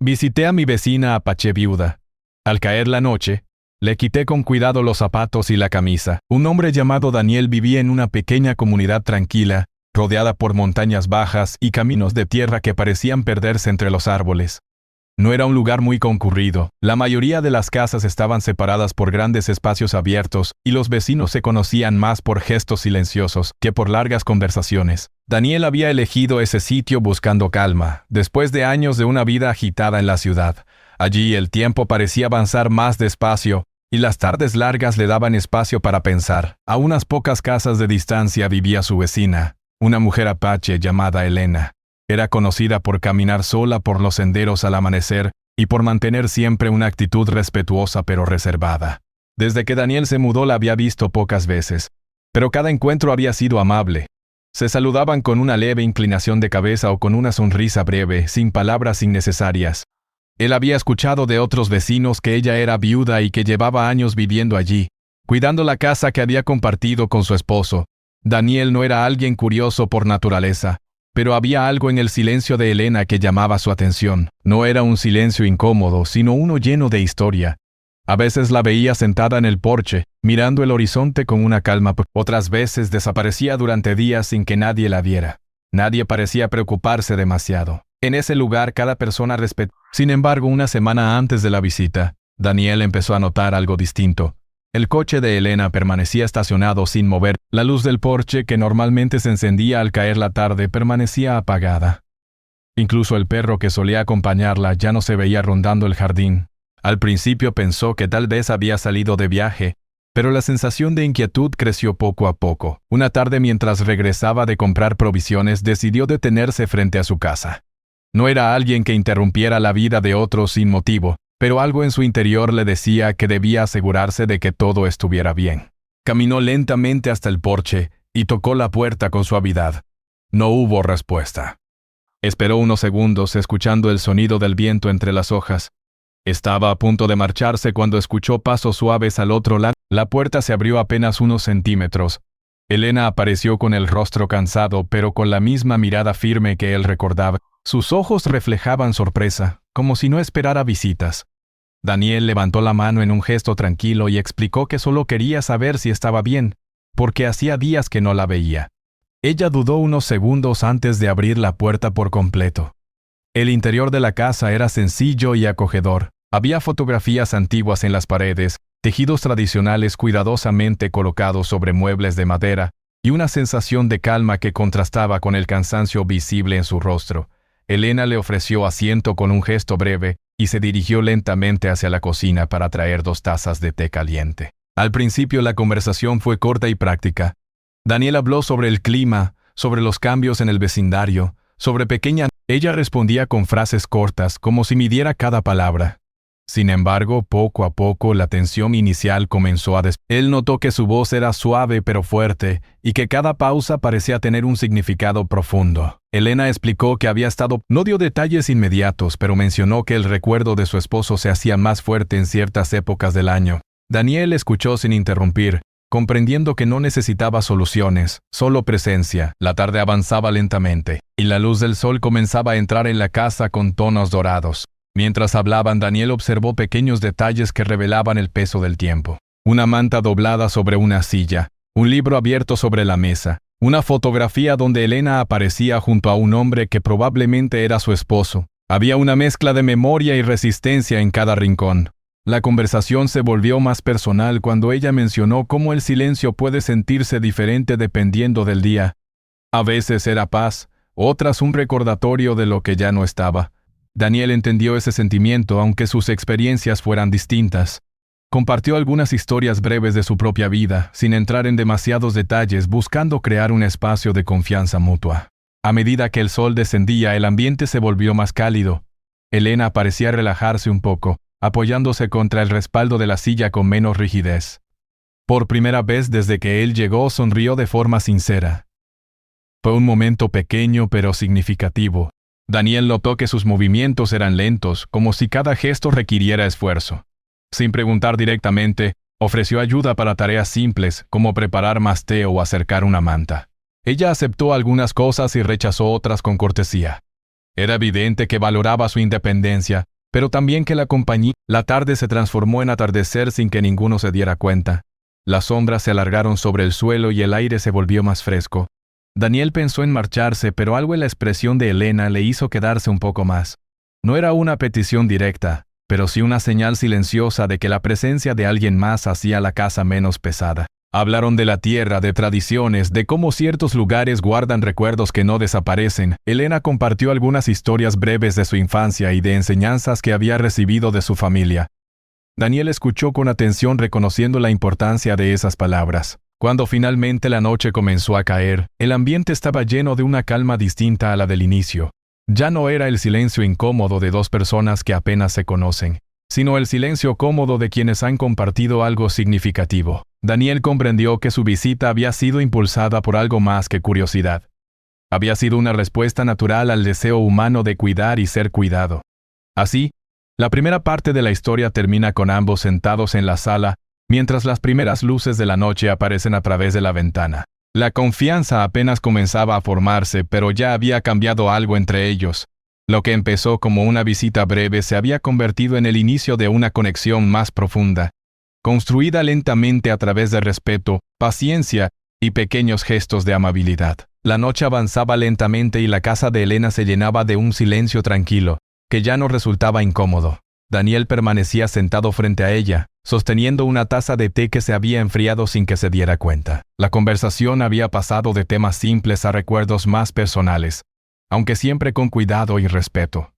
Visité a mi vecina Apache viuda. Al caer la noche, le quité con cuidado los zapatos y la camisa. Un hombre llamado Daniel vivía en una pequeña comunidad tranquila, rodeada por montañas bajas y caminos de tierra que parecían perderse entre los árboles. No era un lugar muy concurrido. La mayoría de las casas estaban separadas por grandes espacios abiertos y los vecinos se conocían más por gestos silenciosos que por largas conversaciones. Daniel había elegido ese sitio buscando calma, después de años de una vida agitada en la ciudad. Allí el tiempo parecía avanzar más despacio y las tardes largas le daban espacio para pensar. A unas pocas casas de distancia vivía su vecina, una mujer apache llamada Elena. Era conocida por caminar sola por los senderos al amanecer y por mantener siempre una actitud respetuosa pero reservada. Desde que Daniel se mudó la había visto pocas veces, pero cada encuentro había sido amable. Se saludaban con una leve inclinación de cabeza o con una sonrisa breve, sin palabras innecesarias. Él había escuchado de otros vecinos que ella era viuda y que llevaba años viviendo allí, cuidando la casa que había compartido con su esposo. Daniel no era alguien curioso por naturaleza, pero había algo en el silencio de Elena que llamaba su atención. No era un silencio incómodo, sino uno lleno de historia. A veces la veía sentada en el porche, mirando el horizonte con una calma. Otras veces desaparecía durante días sin que nadie la viera. Nadie parecía preocuparse demasiado. En ese lugar cada persona respetaba. Sin embargo, una semana antes de la visita, Daniel empezó a notar algo distinto. El coche de Elena permanecía estacionado sin mover. La luz del porche, que normalmente se encendía al caer la tarde, permanecía apagada. Incluso el perro que solía acompañarla ya no se veía rondando el jardín. Al principio pensó que tal vez había salido de viaje, pero la sensación de inquietud creció poco a poco. Una tarde, mientras regresaba de comprar provisiones, decidió detenerse frente a su casa. No era alguien que interrumpiera la vida de otros sin motivo, pero algo en su interior le decía que debía asegurarse de que todo estuviera bien. Caminó lentamente hasta el porche y tocó la puerta con suavidad. No hubo respuesta. Esperó unos segundos, escuchando el sonido del viento entre las hojas. Estaba a punto de marcharse cuando escuchó pasos suaves al otro lado. La puerta se abrió apenas unos centímetros. Elena apareció con el rostro cansado, pero con la misma mirada firme que él recordaba. Sus ojos reflejaban sorpresa, como si no esperara visitas. Daniel levantó la mano en un gesto tranquilo y explicó que solo quería saber si estaba bien, porque hacía días que no la veía. Ella dudó unos segundos antes de abrir la puerta por completo. El interior de la casa era sencillo y acogedor. Había fotografías antiguas en las paredes, tejidos tradicionales cuidadosamente colocados sobre muebles de madera, y una sensación de calma que contrastaba con el cansancio visible en su rostro. Elena le ofreció asiento con un gesto breve y se dirigió lentamente hacia la cocina para traer 2 tazas de té caliente. Al principio la conversación fue corta y práctica. Daniel habló sobre el clima, sobre los cambios en el vecindario, sobre pequeña. Ella respondía con frases cortas, como si midiera cada palabra. Sin embargo, poco a poco la tensión inicial comenzó a Él notó que su voz era suave pero fuerte y que cada pausa parecía tener un significado profundo. Elena explicó que había estado. No dio detalles inmediatos, pero mencionó que el recuerdo de su esposo se hacía más fuerte en ciertas épocas del año. Daniel escuchó sin interrumpir, comprendiendo que no necesitaba soluciones, solo presencia. La tarde avanzaba lentamente, y la luz del sol comenzaba a entrar en la casa con tonos dorados. Mientras hablaban, Daniel observó pequeños detalles que revelaban el peso del tiempo. Una manta doblada sobre una silla, un libro abierto sobre la mesa, una fotografía donde Elena aparecía junto a un hombre que probablemente era su esposo. Había una mezcla de memoria y resistencia en cada rincón. La conversación se volvió más personal cuando ella mencionó cómo el silencio puede sentirse diferente dependiendo del día. A veces era paz, otras un recordatorio de lo que ya no estaba. Daniel entendió ese sentimiento, aunque sus experiencias fueran distintas. Compartió algunas historias breves de su propia vida, sin entrar en demasiados detalles, buscando crear un espacio de confianza mutua. A medida que el sol descendía, el ambiente se volvió más cálido. Elena parecía relajarse un poco, apoyándose contra el respaldo de la silla con menos rigidez. Por primera vez desde que él llegó, sonrió de forma sincera. Fue un momento pequeño pero significativo. Daniel notó que sus movimientos eran lentos, como si cada gesto requiriera esfuerzo. Sin preguntar directamente, ofreció ayuda para tareas simples, como preparar más té o acercar una manta. Ella aceptó algunas cosas y rechazó otras con cortesía. Era evidente que valoraba su independencia, pero también que la compañía. La tarde se transformó en atardecer sin que ninguno se diera cuenta. Las sombras se alargaron sobre el suelo y el aire se volvió más fresco. Daniel pensó en marcharse, pero algo en la expresión de Elena le hizo quedarse un poco más. No era una petición directa, pero sí una señal silenciosa de que la presencia de alguien más hacía la casa menos pesada. Hablaron de la tierra, de tradiciones, de cómo ciertos lugares guardan recuerdos que no desaparecen. Elena compartió algunas historias breves de su infancia y de enseñanzas que había recibido de su familia. Daniel escuchó con atención, reconociendo la importancia de esas palabras. Cuando finalmente la noche comenzó a caer, el ambiente estaba lleno de una calma distinta a la del inicio. Ya no era el silencio incómodo de dos personas que apenas se conocen, sino el silencio cómodo de quienes han compartido algo significativo. Daniel comprendió que su visita había sido impulsada por algo más que curiosidad. Había sido una respuesta natural al deseo humano de cuidar y ser cuidado. Así, la primera parte de la historia termina con ambos sentados en la sala, mientras las primeras luces de la noche aparecen a través de la ventana. La confianza apenas comenzaba a formarse, pero ya había cambiado algo entre ellos. Lo que empezó como una visita breve se había convertido en el inicio de una conexión más profunda, construida lentamente a través de respeto, paciencia y pequeños gestos de amabilidad. La noche avanzaba lentamente y la casa de Elena se llenaba de un silencio tranquilo, que ya no resultaba incómodo. Daniel permanecía sentado frente a ella, sosteniendo una taza de té que se había enfriado sin que se diera cuenta. La conversación había pasado de temas simples a recuerdos más personales, aunque siempre con cuidado y respeto.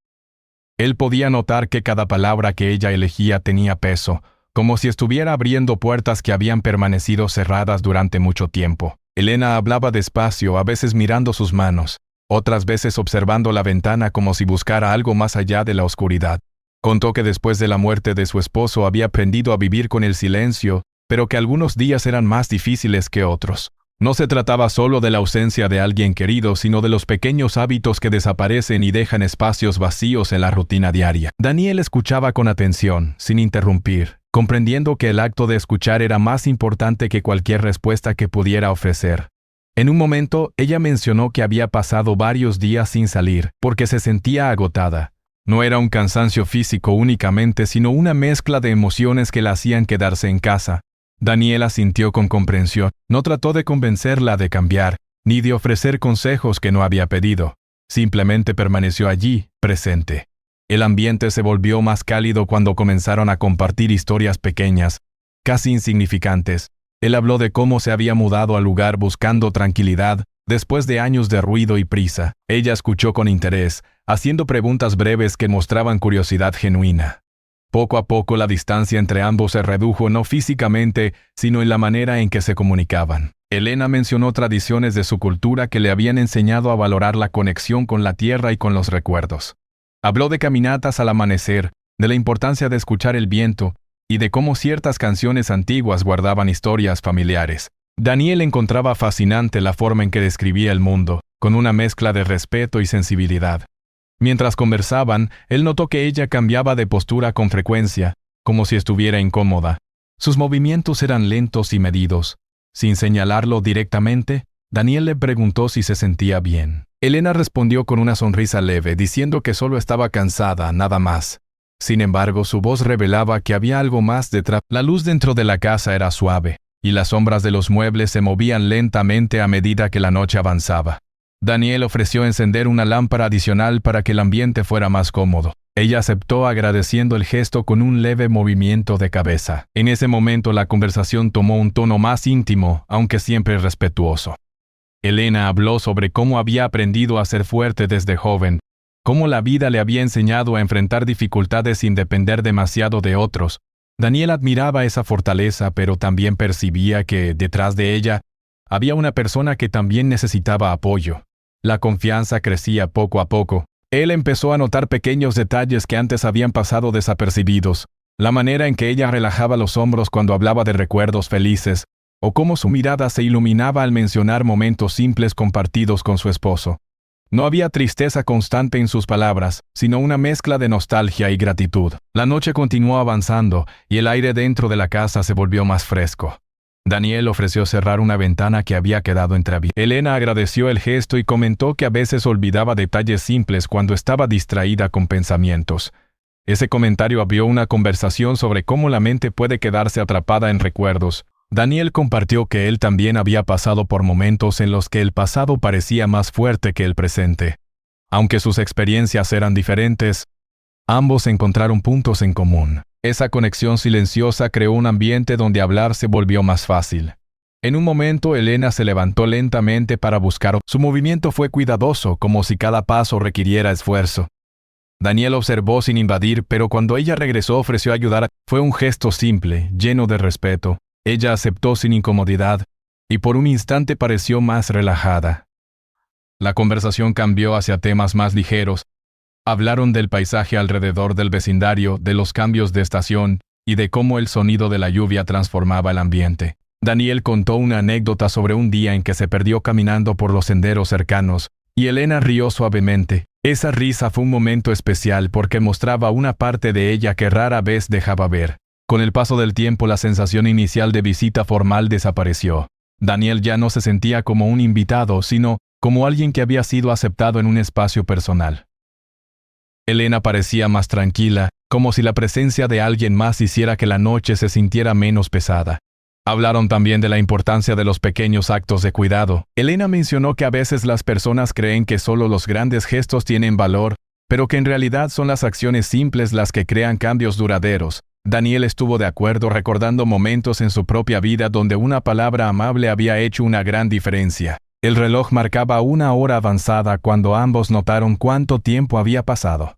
Él podía notar que cada palabra que ella elegía tenía peso, como si estuviera abriendo puertas que habían permanecido cerradas durante mucho tiempo. Elena hablaba despacio, a veces mirando sus manos, otras veces observando la ventana como si buscara algo más allá de la oscuridad. Contó que después de la muerte de su esposo había aprendido a vivir con el silencio, pero que algunos días eran más difíciles que otros. No se trataba solo de la ausencia de alguien querido, sino de los pequeños hábitos que desaparecen y dejan espacios vacíos en la rutina diaria. Daniel escuchaba con atención, sin interrumpir, comprendiendo que el acto de escuchar era más importante que cualquier respuesta que pudiera ofrecer. En un momento, ella mencionó que había pasado varios días sin salir, porque se sentía agotada. No era un cansancio físico únicamente, sino una mezcla de emociones que la hacían quedarse en casa. Daniel asintió con comprensión. No trató de convencerla de cambiar, ni de ofrecer consejos que no había pedido. Simplemente permaneció allí, presente. El ambiente se volvió más cálido cuando comenzaron a compartir historias pequeñas, casi insignificantes. Él habló de cómo se había mudado al lugar buscando tranquilidad, después de años de ruido y prisa. Ella escuchó con interés, haciendo preguntas breves que mostraban curiosidad genuina. Poco a poco la distancia entre ambos se redujo no físicamente, sino en la manera en que se comunicaban. Elena mencionó tradiciones de su cultura que le habían enseñado a valorar la conexión con la tierra y con los recuerdos. Habló de caminatas al amanecer, de la importancia de escuchar el viento y de cómo ciertas canciones antiguas guardaban historias familiares. Daniel encontraba fascinante la forma en que describía el mundo, con una mezcla de respeto y sensibilidad. Mientras conversaban, él notó que ella cambiaba de postura con frecuencia, como si estuviera incómoda. Sus movimientos eran lentos y medidos. Sin señalarlo directamente, Daniel le preguntó si se sentía bien. Elena respondió con una sonrisa leve, diciendo que solo estaba cansada, nada más. Sin embargo, su voz revelaba que había algo más detrás. La luz dentro de la casa era suave, y las sombras de los muebles se movían lentamente a medida que la noche avanzaba. Daniel ofreció encender una lámpara adicional para que el ambiente fuera más cómodo. Ella aceptó, agradeciendo el gesto con un leve movimiento de cabeza. En ese momento la conversación tomó un tono más íntimo, aunque siempre respetuoso. Elena habló sobre cómo había aprendido a ser fuerte desde joven, cómo la vida le había enseñado a enfrentar dificultades sin depender demasiado de otros. Daniel admiraba esa fortaleza, pero también percibía que, detrás de ella, había una persona que también necesitaba apoyo. La confianza crecía poco a poco. Él empezó a notar pequeños detalles que antes habían pasado desapercibidos. La manera en que ella relajaba los hombros cuando hablaba de recuerdos felices, o cómo su mirada se iluminaba al mencionar momentos simples compartidos con su esposo. No había tristeza constante en sus palabras, sino una mezcla de nostalgia y gratitud. La noche continuó avanzando, y el aire dentro de la casa se volvió más fresco. Daniel ofreció cerrar una ventana que había quedado entreabierta. Elena agradeció el gesto y comentó que a veces olvidaba detalles simples cuando estaba distraída con pensamientos. Ese comentario abrió una conversación sobre cómo la mente puede quedarse atrapada en recuerdos. Daniel compartió que él también había pasado por momentos en los que el pasado parecía más fuerte que el presente. Aunque sus experiencias eran diferentes, ambos encontraron puntos en común. Esa conexión silenciosa creó un ambiente donde hablar se volvió más fácil. En un momento, Elena se levantó lentamente para buscar. Su movimiento fue cuidadoso, como si cada paso requiriera esfuerzo. Daniel observó sin invadir, pero cuando ella regresó ofreció ayudar. Fue un gesto simple, lleno de respeto. Ella aceptó sin incomodidad, y por un instante pareció más relajada. La conversación cambió hacia temas más ligeros. Hablaron del paisaje alrededor del vecindario, de los cambios de estación, y de cómo el sonido de la lluvia transformaba el ambiente. Daniel contó una anécdota sobre un día en que se perdió caminando por los senderos cercanos, y Elena rió suavemente. Esa risa fue un momento especial porque mostraba una parte de ella que rara vez dejaba ver. Con el paso del tiempo, la sensación inicial de visita formal desapareció. Daniel ya no se sentía como un invitado, sino como alguien que había sido aceptado en un espacio personal. Elena parecía más tranquila, como si la presencia de alguien más hiciera que la noche se sintiera menos pesada. Hablaron también de la importancia de los pequeños actos de cuidado. Elena mencionó que a veces las personas creen que solo los grandes gestos tienen valor, pero que en realidad son las acciones simples las que crean cambios duraderos. Daniel estuvo de acuerdo, recordando momentos en su propia vida donde una palabra amable había hecho una gran diferencia. El reloj marcaba 1 hora avanzada cuando ambos notaron cuánto tiempo había pasado.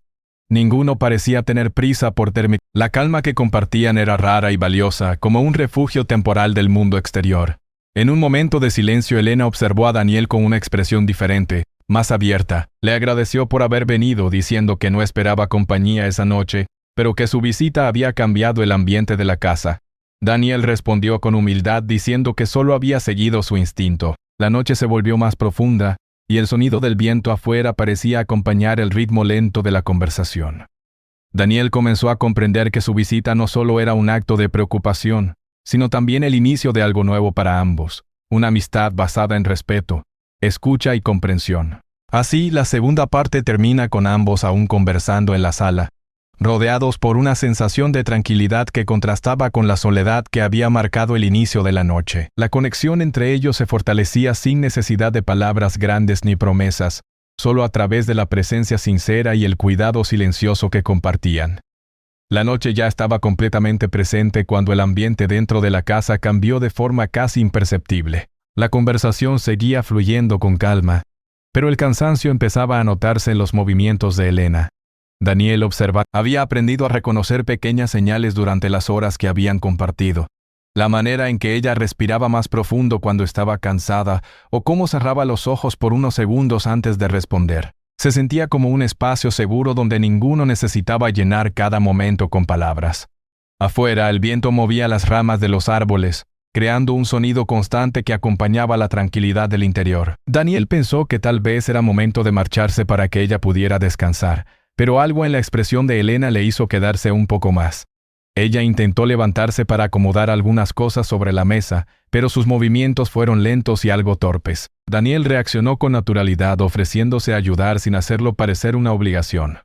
Ninguno parecía tener prisa por terminar. La calma que compartían era rara y valiosa, como un refugio temporal del mundo exterior. En un momento de silencio, Elena observó a Daniel con una expresión diferente, más abierta. Le agradeció por haber venido, diciendo que no esperaba compañía esa noche, pero que su visita había cambiado el ambiente de la casa. Daniel respondió con humildad, diciendo que solo había seguido su instinto. La noche se volvió más profunda, y el sonido del viento afuera parecía acompañar el ritmo lento de la conversación. Daniel comenzó a comprender que su visita no solo era un acto de preocupación, sino también el inicio de algo nuevo para ambos, una amistad basada en respeto, escucha y comprensión. Así, la segunda parte termina con ambos aún conversando en la sala, rodeados por una sensación de tranquilidad que contrastaba con la soledad que había marcado el inicio de la noche. La conexión entre ellos se fortalecía sin necesidad de palabras grandes ni promesas, solo a través de la presencia sincera y el cuidado silencioso que compartían. La noche ya estaba completamente presente cuando el ambiente dentro de la casa cambió de forma casi imperceptible. La conversación seguía fluyendo con calma, pero el cansancio empezaba a notarse en los movimientos de Elena. Daniel había aprendido a reconocer pequeñas señales durante las horas que habían compartido. La manera en que ella respiraba más profundo cuando estaba cansada o cómo cerraba los ojos por unos segundos antes de responder. Se sentía como un espacio seguro donde ninguno necesitaba llenar cada momento con palabras. Afuera, el viento movía las ramas de los árboles, creando un sonido constante que acompañaba la tranquilidad del interior. Daniel pensó que tal vez era momento de marcharse para que ella pudiera descansar, pero algo en la expresión de Elena le hizo quedarse un poco más. Ella intentó levantarse para acomodar algunas cosas sobre la mesa, pero sus movimientos fueron lentos y algo torpes. Daniel reaccionó con naturalidad, ofreciéndose a ayudar sin hacerlo parecer una obligación.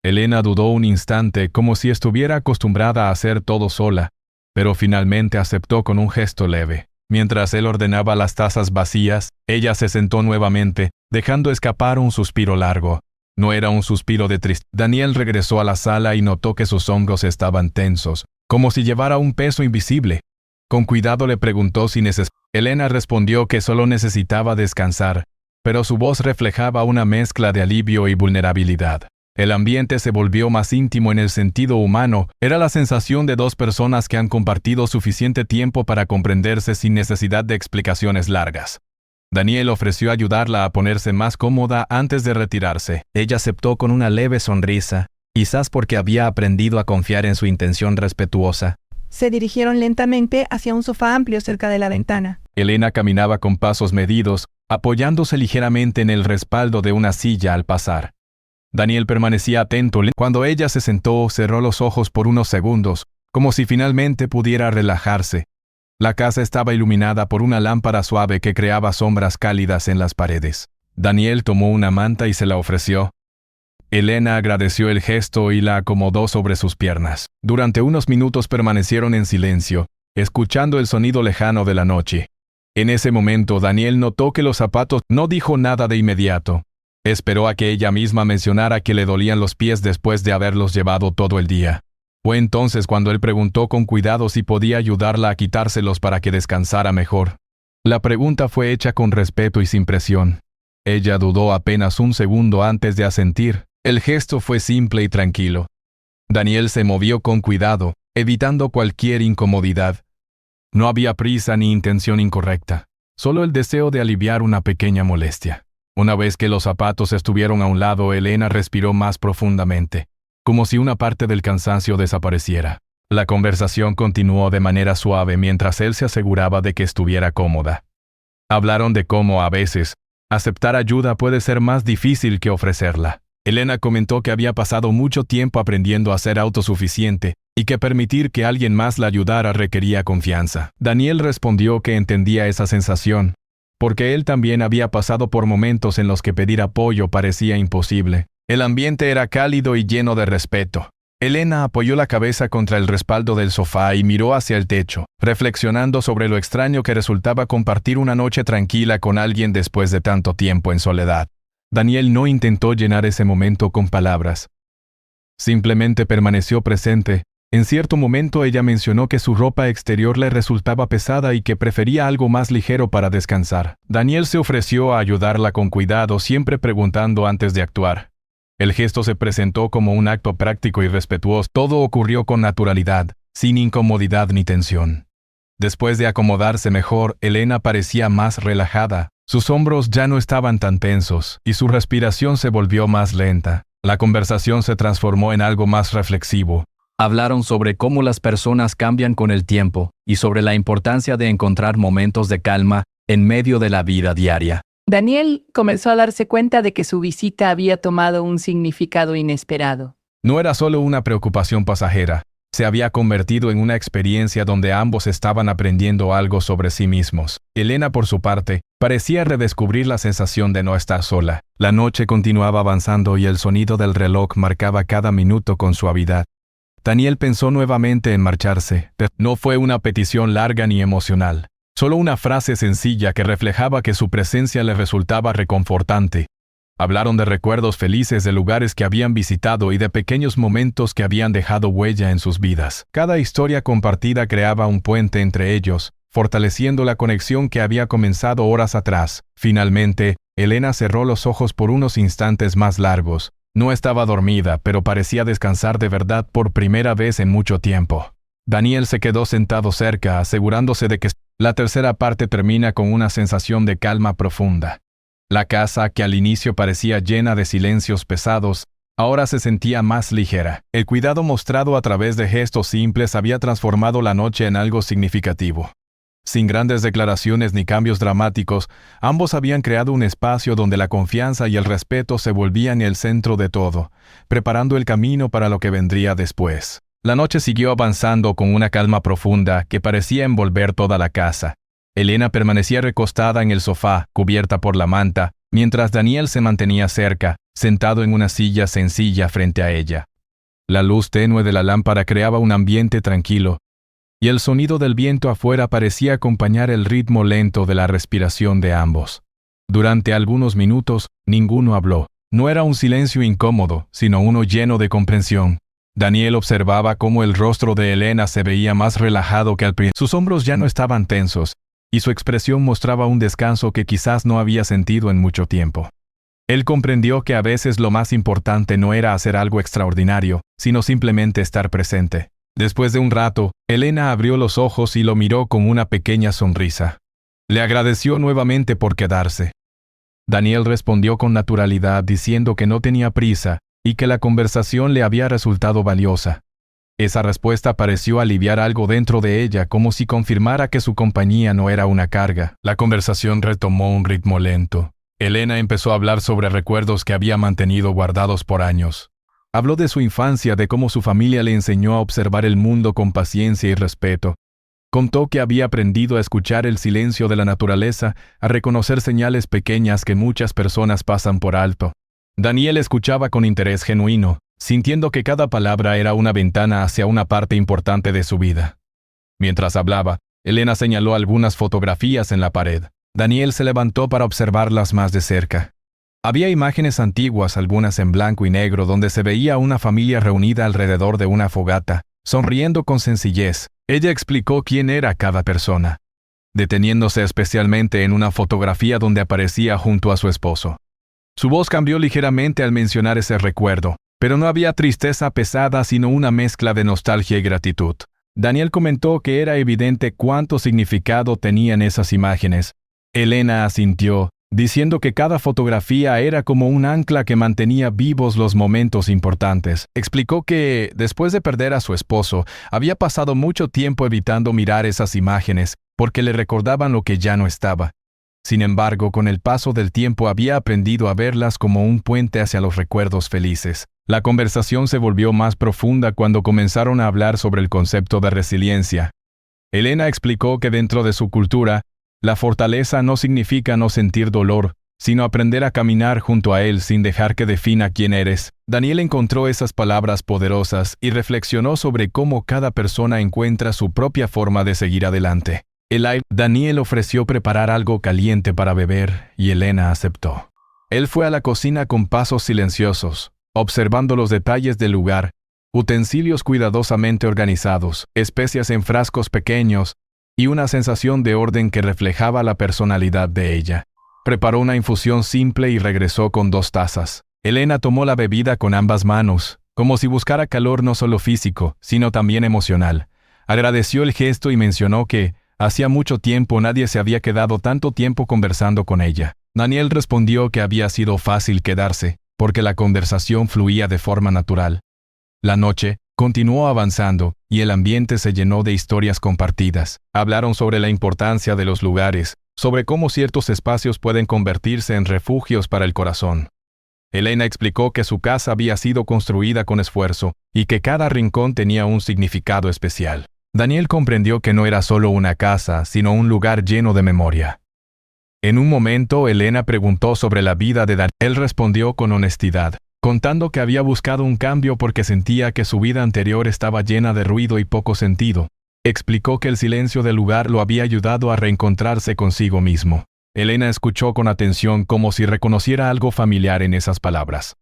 Elena dudó un instante, como si estuviera acostumbrada a hacer todo sola, pero finalmente aceptó con un gesto leve. Mientras él ordenaba las tazas vacías, ella se sentó nuevamente, dejando escapar un suspiro largo. No era un suspiro de tristeza. Daniel regresó a la sala y notó que sus hombros estaban tensos, como si llevara un peso invisible. Con cuidado le preguntó si necesitaba. Elena respondió que solo necesitaba descansar, pero su voz reflejaba una mezcla de alivio y vulnerabilidad. El ambiente se volvió más íntimo en el sentido humano. Era la sensación de dos personas que han compartido suficiente tiempo para comprenderse sin necesidad de explicaciones largas. Daniel ofreció ayudarla a ponerse más cómoda antes de retirarse. Ella aceptó con una leve sonrisa, quizás porque había aprendido a confiar en su intención respetuosa. Se dirigieron lentamente hacia un sofá amplio cerca de la ventana. Elena caminaba con pasos medidos, apoyándose ligeramente en el respaldo de una silla al pasar. Daniel permanecía atento. Cuando ella se sentó, cerró los ojos por unos segundos, como si finalmente pudiera relajarse. La casa estaba iluminada por una lámpara suave que creaba sombras cálidas en las paredes. Daniel tomó una manta y se la ofreció. Elena agradeció el gesto y la acomodó sobre sus piernas. Durante unos minutos permanecieron en silencio, escuchando el sonido lejano de la noche. En ese momento, Daniel notó que los zapatos no dijo nada de inmediato. Esperó a que ella misma mencionara que le dolían los pies después de haberlos llevado todo el día. Fue entonces cuando él preguntó con cuidado si podía ayudarla a quitárselos para que descansara mejor. La pregunta fue hecha con respeto y sin presión. Ella dudó apenas un segundo antes de asentir. El gesto fue simple y tranquilo. Daniel se movió con cuidado, evitando cualquier incomodidad. No había prisa ni intención incorrecta, solo el deseo de aliviar una pequeña molestia. Una vez que los zapatos estuvieron a un lado, Elena respiró más profundamente, como si una parte del cansancio desapareciera. La conversación continuó de manera suave mientras él se aseguraba de que estuviera cómoda. Hablaron de cómo, a veces, aceptar ayuda puede ser más difícil que ofrecerla. Elena comentó que había pasado mucho tiempo aprendiendo a ser autosuficiente y que permitir que alguien más la ayudara requería confianza. Daniel respondió que entendía esa sensación, porque él también había pasado por momentos en los que pedir apoyo parecía imposible. El ambiente era cálido y lleno de respeto. Elena apoyó la cabeza contra el respaldo del sofá y miró hacia el techo, reflexionando sobre lo extraño que resultaba compartir una noche tranquila con alguien después de tanto tiempo en soledad. Daniel no intentó llenar ese momento con palabras. Simplemente permaneció presente. En cierto momento ella mencionó que su ropa exterior le resultaba pesada y que prefería algo más ligero para descansar. Daniel se ofreció a ayudarla con cuidado, siempre preguntando antes de actuar. El gesto se presentó como un acto práctico y respetuoso. Todo ocurrió con naturalidad, sin incomodidad ni tensión. Después de acomodarse mejor, Elena parecía más relajada. Sus hombros ya no estaban tan tensos y su respiración se volvió más lenta. La conversación se transformó en algo más reflexivo. Hablaron sobre cómo las personas cambian con el tiempo y sobre la importancia de encontrar momentos de calma en medio de la vida diaria. Daniel comenzó a darse cuenta de que su visita había tomado un significado inesperado. No era solo una preocupación pasajera. Se había convertido en una experiencia donde ambos estaban aprendiendo algo sobre sí mismos. Elena, por su parte, parecía redescubrir la sensación de no estar sola. La noche continuaba avanzando y el sonido del reloj marcaba cada minuto con suavidad. Daniel pensó nuevamente en marcharse. No fue una petición larga ni emocional, solo una frase sencilla que reflejaba que su presencia le resultaba reconfortante. Hablaron de recuerdos felices de lugares que habían visitado y de pequeños momentos que habían dejado huella en sus vidas. Cada historia compartida creaba un puente entre ellos, fortaleciendo la conexión que había comenzado horas atrás. Finalmente, Elena cerró los ojos por unos instantes más largos. No estaba dormida, pero parecía descansar de verdad por primera vez en mucho tiempo. Daniel se quedó sentado cerca, asegurándose de que la tercera parte termina con una sensación de calma profunda. La casa, que al inicio parecía llena de silencios pesados, ahora se sentía más ligera. El cuidado mostrado a través de gestos simples había transformado la noche en algo significativo. Sin grandes declaraciones ni cambios dramáticos, ambos habían creado un espacio donde la confianza y el respeto se volvían el centro de todo, preparando el camino para lo que vendría después. La noche siguió avanzando con una calma profunda que parecía envolver toda la casa. Elena permanecía recostada en el sofá, cubierta por la manta, mientras Daniel se mantenía cerca, sentado en una silla sencilla frente a ella. La luz tenue de la lámpara creaba un ambiente tranquilo, y el sonido del viento afuera parecía acompañar el ritmo lento de la respiración de ambos. Durante algunos minutos, ninguno habló. No era un silencio incómodo, sino uno lleno de comprensión. Daniel observaba cómo el rostro de Elena se veía más relajado que al principio. Sus hombros ya no estaban tensos, y su expresión mostraba un descanso que quizás no había sentido en mucho tiempo. Él comprendió que a veces lo más importante no era hacer algo extraordinario, sino simplemente estar presente. Después de un rato, Elena abrió los ojos y lo miró con una pequeña sonrisa. Le agradeció nuevamente por quedarse. Daniel respondió con naturalidad diciendo que no tenía prisa y que la conversación le había resultado valiosa. Esa respuesta pareció aliviar algo dentro de ella, como si confirmara que su compañía no era una carga. La conversación retomó un ritmo lento. Elena empezó a hablar sobre recuerdos que había mantenido guardados por años. Habló de su infancia, de cómo su familia le enseñó a observar el mundo con paciencia y respeto. Contó que había aprendido a escuchar el silencio de la naturaleza, a reconocer señales pequeñas que muchas personas pasan por alto. Daniel escuchaba con interés genuino, sintiendo que cada palabra era una ventana hacia una parte importante de su vida. Mientras hablaba, Elena señaló algunas fotografías en la pared. Daniel se levantó para observarlas más de cerca. Había imágenes antiguas, algunas en blanco y negro, donde se veía a una familia reunida alrededor de una fogata, sonriendo con sencillez. Ella explicó quién era cada persona, deteniéndose especialmente en una fotografía donde aparecía junto a su esposo. Su voz cambió ligeramente al mencionar ese recuerdo, pero no había tristeza pesada, sino una mezcla de nostalgia y gratitud. Daniel comentó que era evidente cuánto significado tenían esas imágenes. Elena asintió, diciendo que cada fotografía era como un ancla que mantenía vivos los momentos importantes. Explicó que, después de perder a su esposo, había pasado mucho tiempo evitando mirar esas imágenes, porque le recordaban lo que ya no estaba. Sin embargo, con el paso del tiempo había aprendido a verlas como un puente hacia los recuerdos felices. La conversación se volvió más profunda cuando comenzaron a hablar sobre el concepto de resiliencia. Elena explicó que dentro de su cultura, la fortaleza no significa no sentir dolor, sino aprender a caminar junto a él sin dejar que defina quién eres. Daniel encontró esas palabras poderosas y reflexionó sobre cómo cada persona encuentra su propia forma de seguir adelante. Daniel ofreció preparar algo caliente para beber y Elena aceptó. Él fue a la cocina con pasos silenciosos, observando los detalles del lugar, utensilios cuidadosamente organizados, especias en frascos pequeños y una sensación de orden que reflejaba la personalidad de ella. Preparó una infusión simple y regresó con 2 tazas. Elena tomó la bebida con ambas manos, como si buscara calor no solo físico, sino también emocional. Agradeció el gesto y mencionó que hacía mucho tiempo nadie se había quedado tanto tiempo conversando con ella. Daniel respondió que había sido fácil quedarse, porque la conversación fluía de forma natural. La noche continuó avanzando y el ambiente se llenó de historias compartidas. Hablaron sobre la importancia de los lugares, sobre cómo ciertos espacios pueden convertirse en refugios para el corazón. Elena explicó que su casa había sido construida con esfuerzo y que cada rincón tenía un significado especial. Daniel comprendió que no era solo una casa, sino un lugar lleno de memoria. En un momento, Elena preguntó sobre la vida de Daniel. Él respondió con honestidad, contando que había buscado un cambio porque sentía que su vida anterior estaba llena de ruido y poco sentido. Explicó que el silencio del lugar lo había ayudado a reencontrarse consigo mismo. Elena escuchó con atención como si reconociera algo familiar en esas palabras.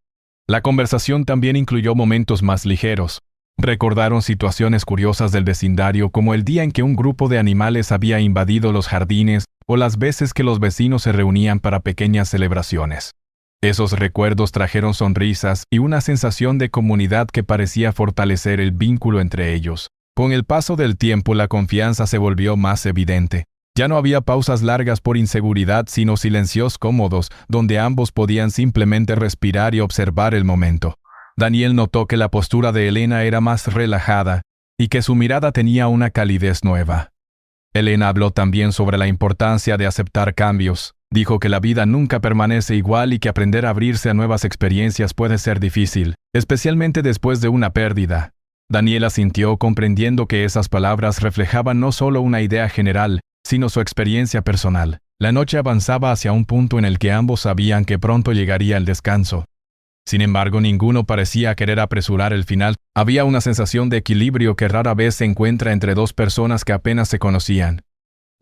La conversación también incluyó momentos más ligeros. Recordaron situaciones curiosas del vecindario, como el día en que un grupo de animales había invadido los jardines o las veces que los vecinos se reunían para pequeñas celebraciones. Esos recuerdos trajeron sonrisas y una sensación de comunidad que parecía fortalecer el vínculo entre ellos. Con el paso del tiempo, la confianza se volvió más evidente. Ya no había pausas largas por inseguridad, sino silencios cómodos, donde ambos podían simplemente respirar y observar el momento. Daniel notó que la postura de Elena era más relajada y que su mirada tenía una calidez nueva. Elena habló también sobre la importancia de aceptar cambios. Dijo que la vida nunca permanece igual y que aprender a abrirse a nuevas experiencias puede ser difícil, especialmente después de una pérdida. Daniel asintió, comprendiendo que esas palabras reflejaban no solo una idea general, sino su experiencia personal. La noche avanzaba hacia un punto en el que ambos sabían que pronto llegaría el descanso. Sin embargo, ninguno parecía querer apresurar el final. Había una sensación de equilibrio que rara vez se encuentra entre 2 personas que apenas se conocían.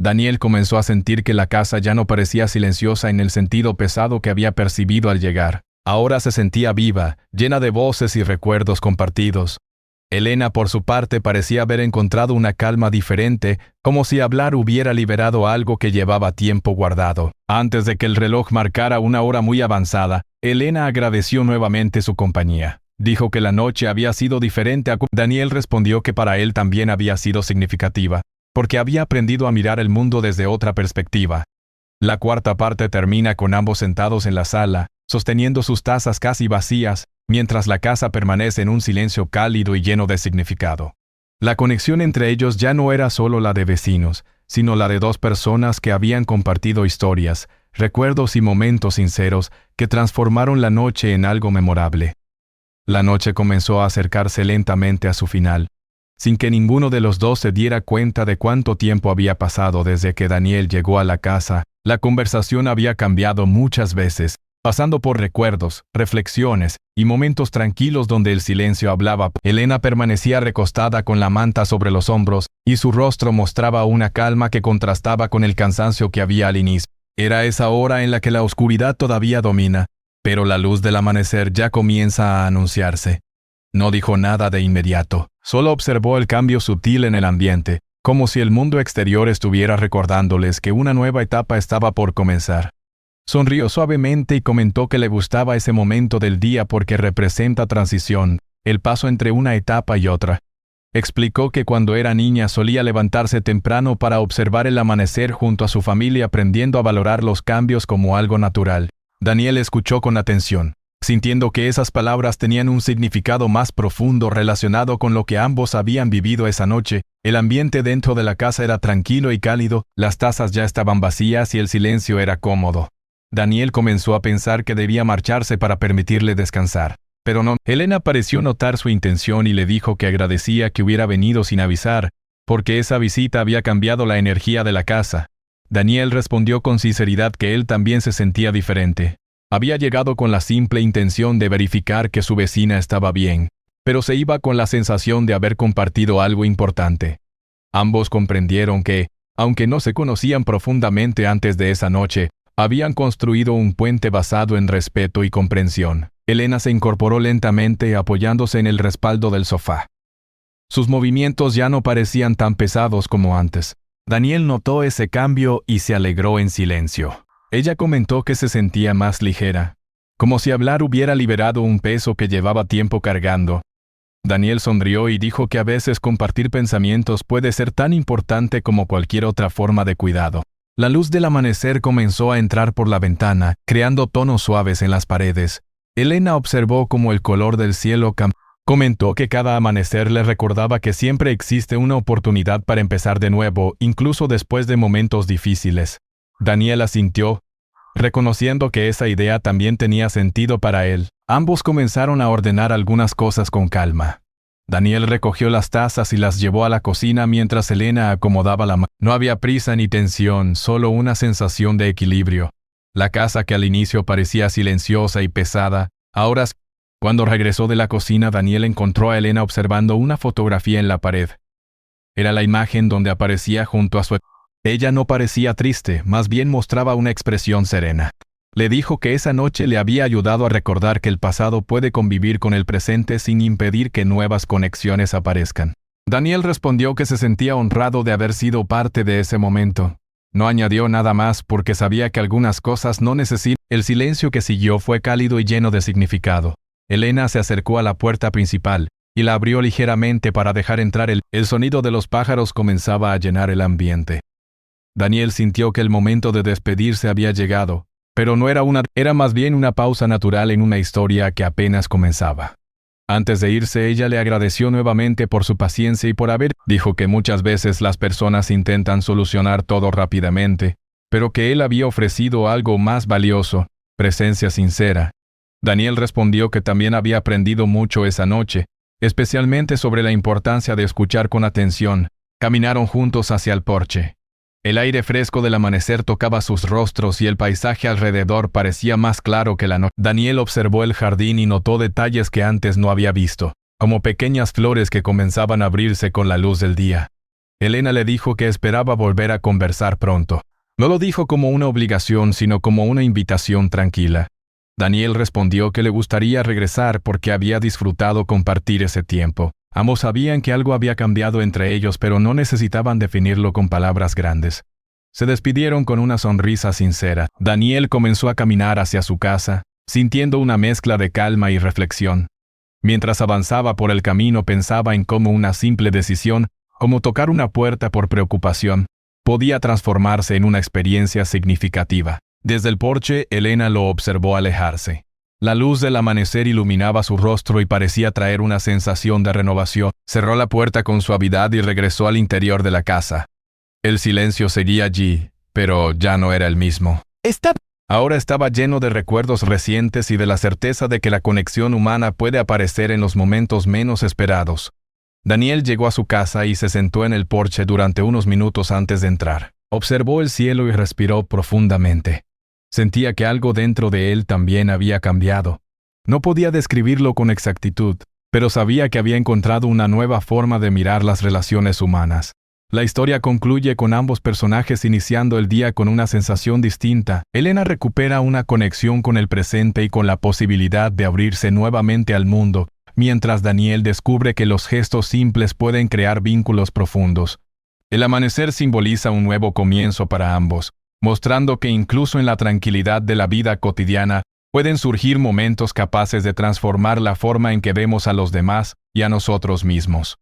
Daniel comenzó a sentir que la casa ya no parecía silenciosa en el sentido pesado que había percibido al llegar. Ahora se sentía viva, llena de voces y recuerdos compartidos. Elena, por su parte, parecía haber encontrado una calma diferente, como si hablar hubiera liberado algo que llevaba tiempo guardado. Antes de que el reloj marcara una hora muy avanzada, Elena agradeció nuevamente su compañía. Dijo que la noche había sido diferente a... Daniel respondió que para él también había sido significativa, porque había aprendido a mirar el mundo desde otra perspectiva. La 4ª parte termina con ambos sentados en la sala, sosteniendo sus tazas casi vacías, mientras la casa permanece en un silencio cálido y lleno de significado. La conexión entre ellos ya no era solo la de vecinos, sino la de 2 personas que habían compartido historias, recuerdos y momentos sinceros que transformaron la noche en algo memorable. La noche comenzó a acercarse lentamente a su final, sin que ninguno de los 2 se diera cuenta de cuánto tiempo había pasado desde que Daniel llegó a la casa. La conversación había cambiado muchas veces, Pasando por recuerdos, reflexiones y momentos tranquilos donde el silencio hablaba, Elena permanecía recostada con la manta sobre los hombros y su rostro mostraba una calma que contrastaba con el cansancio que había al inicio. Era esa hora en la que la oscuridad todavía domina, pero la luz del amanecer ya comienza a anunciarse. No dijo nada de inmediato, solo observó el cambio sutil en el ambiente, como si el mundo exterior estuviera recordándoles que una nueva etapa estaba por comenzar. Sonrió suavemente y comentó que le gustaba ese momento del día porque representa transición, el paso entre una etapa y otra. Explicó que cuando era niña solía levantarse temprano para observar el amanecer junto a su familia, aprendiendo a valorar los cambios como algo natural. Daniel escuchó con atención, sintiendo que esas palabras tenían un significado más profundo relacionado con lo que ambos habían vivido esa noche. El ambiente dentro de la casa era tranquilo y cálido, las tazas ya estaban vacías y el silencio era cómodo. Daniel comenzó a pensar que debía marcharse para permitirle descansar. Pero no. Elena pareció notar su intención y le dijo que agradecía que hubiera venido sin avisar, porque esa visita había cambiado la energía de la casa. Daniel respondió con sinceridad que él también se sentía diferente. Había llegado con la simple intención de verificar que su vecina estaba bien, pero se iba con la sensación de haber compartido algo importante. Ambos comprendieron que, aunque no se conocían profundamente antes de esa noche, habían construido un puente basado en respeto y comprensión. Elena se incorporó lentamente apoyándose en el respaldo del sofá. Sus movimientos ya no parecían tan pesados como antes. Daniel notó ese cambio y se alegró en silencio. Ella comentó que se sentía más ligera, como si hablar hubiera liberado un peso que llevaba tiempo cargando. Daniel sonrió y dijo que a veces compartir pensamientos puede ser tan importante como cualquier otra forma de cuidado. La luz del amanecer comenzó a entrar por la ventana, creando tonos suaves en las paredes. Elena observó cómo el color del cielo cambió. Comentó que cada amanecer le recordaba que siempre existe una oportunidad para empezar de nuevo, incluso después de momentos difíciles. Daniel asintió, reconociendo que esa idea también tenía sentido para él. Ambos comenzaron a ordenar algunas cosas con calma. Daniel recogió las tazas y las llevó a la cocina mientras Elena acomodaba la mesa. No había prisa ni tensión, solo una sensación de equilibrio. La casa, que al inicio parecía silenciosa y pesada, ahora... Cuando regresó de la cocina, Daniel encontró a Elena observando una fotografía en la pared. Era la imagen donde aparecía junto a su... Ella no parecía triste, más bien mostraba una expresión serena. Le dijo que esa noche le había ayudado a recordar que el pasado puede convivir con el presente sin impedir que nuevas conexiones aparezcan. Daniel respondió que se sentía honrado de haber sido parte de ese momento. No añadió nada más porque sabía que algunas cosas no necesitan. El silencio que siguió fue cálido y lleno de significado. Elena se acercó a la puerta principal y la abrió ligeramente para dejar entrar el sonido de los pájaros comenzaba a llenar el ambiente. Daniel sintió que el momento de despedirse había llegado, pero no era más bien una pausa natural en una historia que apenas comenzaba. Antes de irse, ella le agradeció nuevamente por su paciencia y por dijo que muchas veces las personas intentan solucionar todo rápidamente, pero que él había ofrecido algo más valioso, presencia sincera. Daniel respondió que también había aprendido mucho esa noche, especialmente sobre la importancia de escuchar con atención. Caminaron juntos hacia el porche. El aire fresco del amanecer tocaba sus rostros y el paisaje alrededor parecía más claro que la noche. Daniel observó el jardín y notó detalles que antes no había visto, como pequeñas flores que comenzaban a abrirse con la luz del día. Elena le dijo que esperaba volver a conversar pronto. No lo dijo como una obligación, sino como una invitación tranquila. Daniel respondió que le gustaría regresar porque había disfrutado compartir ese tiempo. Ambos sabían que algo había cambiado entre ellos, pero no necesitaban definirlo con palabras grandes. Se despidieron con una sonrisa sincera. Daniel comenzó a caminar hacia su casa, sintiendo una mezcla de calma y reflexión. Mientras avanzaba por el camino, pensaba en cómo una simple decisión, como tocar una puerta por preocupación, podía transformarse en una experiencia significativa. Desde el porche, Elena lo observó alejarse. La luz del amanecer iluminaba su rostro y parecía traer una sensación de renovación. Cerró la puerta con suavidad y regresó al interior de la casa. El silencio seguía allí, pero ya no era el mismo. Ahora estaba lleno de recuerdos recientes y de la certeza de que la conexión humana puede aparecer en los momentos menos esperados. Daniel llegó a su casa y se sentó en el porche durante unos minutos antes de entrar. Observó el cielo y respiró profundamente. Sentía que algo dentro de él también había cambiado. No podía describirlo con exactitud, pero sabía que había encontrado una nueva forma de mirar las relaciones humanas. La historia concluye con ambos personajes iniciando el día con una sensación distinta. Elena recupera una conexión con el presente y con la posibilidad de abrirse nuevamente al mundo, mientras Daniel descubre que los gestos simples pueden crear vínculos profundos. El amanecer simboliza un nuevo comienzo para ambos, mostrando que incluso en la tranquilidad de la vida cotidiana pueden surgir momentos capaces de transformar la forma en que vemos a los demás y a nosotros mismos.